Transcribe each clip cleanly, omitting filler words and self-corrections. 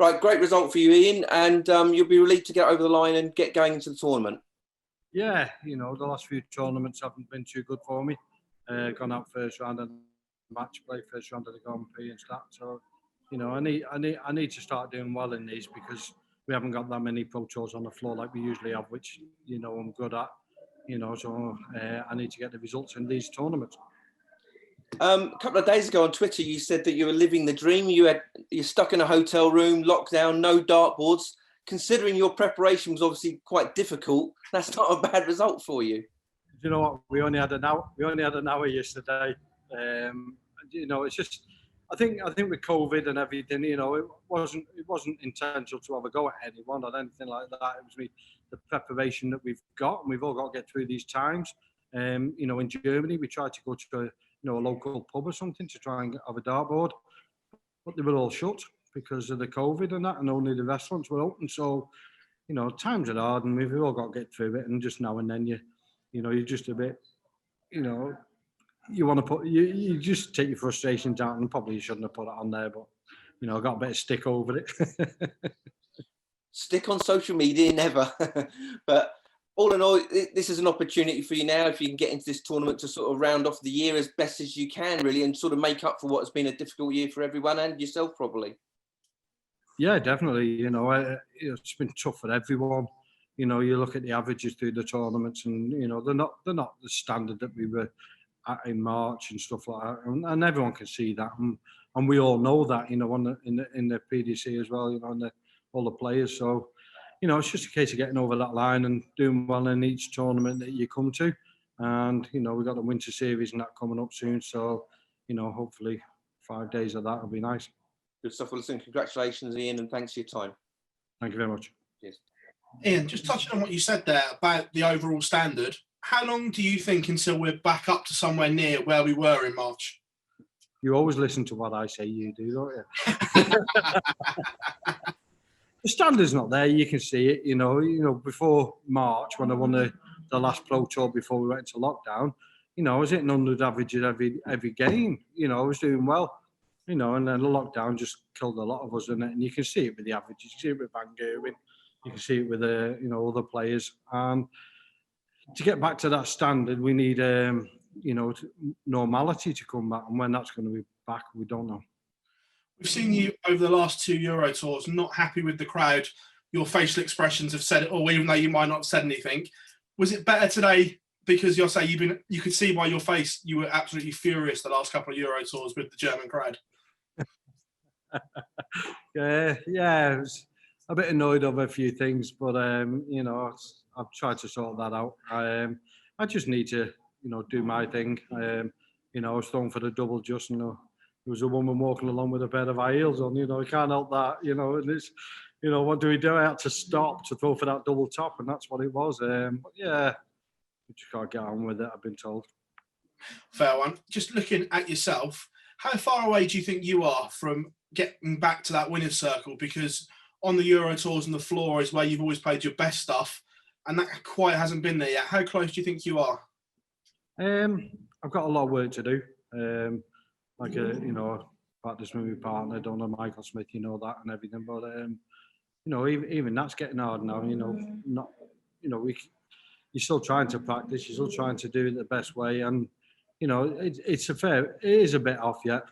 Right, great result for you, Ian, and you'll be relieved to get over the line and get going into the tournament. Yeah, the last few tournaments haven't been too good for me. Gone out first round of match play, first round of the Grand Prix and that. So, I need to start doing well in these because we haven't got that many pro tours on the floor like we usually have, which I'm good at. So I need to get the results in these tournaments. A couple of days ago on Twitter, you said that you were living the dream. You're stuck in a hotel room, lockdown, no dartboards. Considering your preparation was obviously quite difficult, that's not a bad result for you. You know what? We only had an hour yesterday. It's just. I think with COVID and everything, it wasn't intentional to have a go at anyone or anything like that. It was the preparation that we've got, and we've all got to get through these times. In Germany, we tried to go to a local pub or something to try and have a dartboard, but they were all shut because of the COVID and that, and only the restaurants were open. So, times are hard, and we've all got to get through it. And just now and then, you're just a bit, you want to you just take your frustrations out, and probably you shouldn't have put it on there, but I got a bit of stick over it. Stick on social media, never. But all in all, this is an opportunity for you now, if you can get into this tournament, to sort of round off the year as best as you can, really, and sort of make up for what has been a difficult year for everyone and yourself, probably. Yeah, definitely. It's been tough for everyone. You look at the averages through the tournaments, and they're not the standard that we were at in March and stuff like that, and everyone can see that, and we all know that. In the PDC as well. And all the players. So, it's just a case of getting over that line and doing well in each tournament that you come to. And we've got the Winter Series and that coming up soon. So, hopefully 5 days of that will be nice. Good stuff. Well, listen, congratulations, Ian, and thanks for your time. Thank you very much. Cheers. Ian, just touching on what you said there about the overall standard, how long do you think until we're back up to somewhere near where we were in March? You always listen to what I say, you do, don't you? The standard's not there. You can see it. Before March, when I won the last Pro Tour before we went into lockdown, I was hitting 100 averages every game. I was doing well. And then the lockdown just killed a lot of us in it. And you can see it with the averages. You can see it with Van Gerwen. You can see it with other players. And to get back to that standard, we need normality to come back. And when that's going to be back, we don't know. We've seen you over the last 2 Euro Tours not happy with the crowd. Your facial expressions have said it all, even though you might not have said anything. Was it better today? Because you could see by your face you were absolutely furious the last couple of Euro Tours with the German crowd. Yeah, I was a bit annoyed over a few things, but I've tried to sort that out. I just need to do my thing. I was thrown for the double just, there was a woman walking along with a pair of high heels on, I can't help that, and it's, what do we do? I had to stop to throw for that double top, and that's what it was. But yeah, we just got to get on with it, I've been told. Fair one. Just looking at yourself, how far away do you think you are from getting back to that winner's circle? Because on the Euro Tours and the floor is where you've always played your best stuff, and that quite hasn't been there yet. How close do you think you are? I've got a lot of work to do. Practice with my partner, Donna Michael Smith, that and everything. But even that's getting hard now. You're still trying to practice. You're still trying to do it the best way, and it is a bit off yet.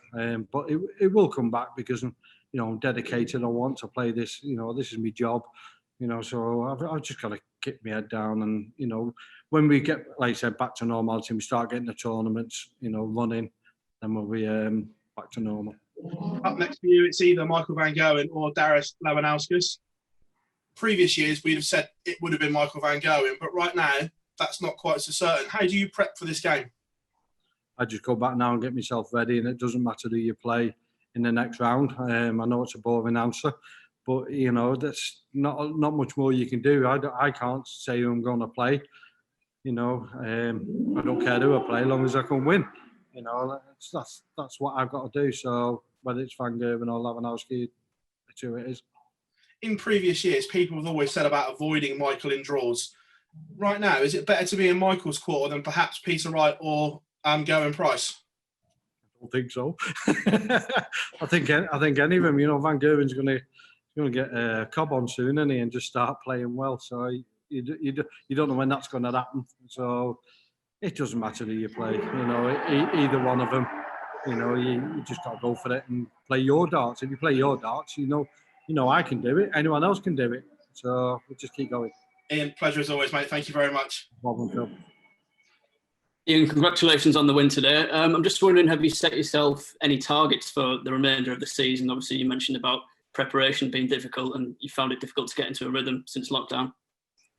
But it will come back because I'm dedicated. I want to play this. This is my job. So I've just got to keep my head down, and when we get, like I said, back to normality, we start getting the tournaments, running, then we'll be back to normal. Up next for you, it's either Michael Van Gerwen or Darius Labanauskas. Previous years, we'd have said it would have been Michael Van Gerwen, but right now, that's not quite so certain. How do you prep for this game? I just go back now and get myself ready, and it doesn't matter who you play in the next round. I know it's a boring answer, but that's not much more you can do. I can't say who I'm going to play. I don't care who I play, as long as I can win. That's what I've got to do. So whether it's Van Gerwen or Lavanowski, that's who it is. In previous years, people have always said about avoiding Michael in draws. Right now, is it better to be in Michael's quarter than perhaps Peter Wright or Gerwyn Price? I don't think so. I think any of them. Van Gerwen's going to going to get Cobb on soon, isn't he, and just start playing well. So you don't know when that's going to happen. So it doesn't matter who you play. You know, either one of them. You know, you just got to go for it and play your darts. If you play your darts, you know I can do it. Anyone else can do it. So we just keep going. Ian, pleasure as always, mate. Thank you very much. No problem, Phil. Ian, congratulations on the win today. I'm just wondering, have you set yourself any targets for the remainder of the season? Obviously, you mentioned about preparation being difficult, and you found it difficult to get into a rhythm since lockdown.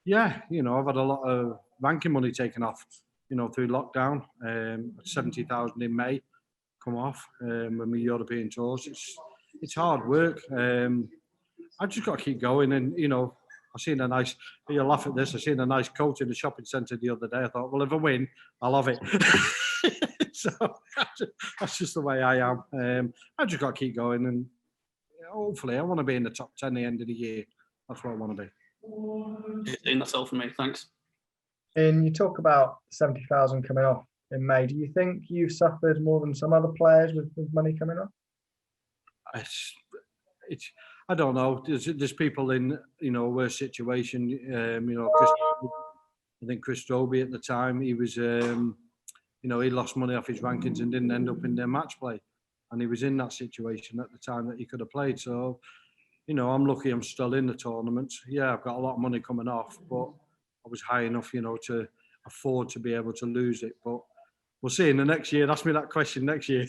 Yeah, you know, I've had a lot of ranking money taken off, you know, through lockdown. 70,000 in May come off with my European tours. It's hard work. I just got to keep going, and you know, you'll laugh at this, I seen a nice coat in the shopping centre the other day. I thought, well, if I win, I'll have it. So that's just the way I am. I just got to keep going, and hopefully I want to be in the top 10 at the end of the year. That's what I want to be. Ian, that's all from me. Thanks. And you talk about 70,000 coming off in May. Do you think you've suffered more than some other players with money coming off? I don't know. There's people in, you know, a worse situation. You know, I think Chris Dobie at the time, he was, you know, he lost money off his rankings and didn't end up in their match play, and he was in that situation at the time that he could have played. So, you know, I'm lucky I'm still in the tournament. Yeah, I've got a lot of money coming off, but I was high enough, you know, to afford to be able to lose it. But we'll see in the next year. Ask me that question next year.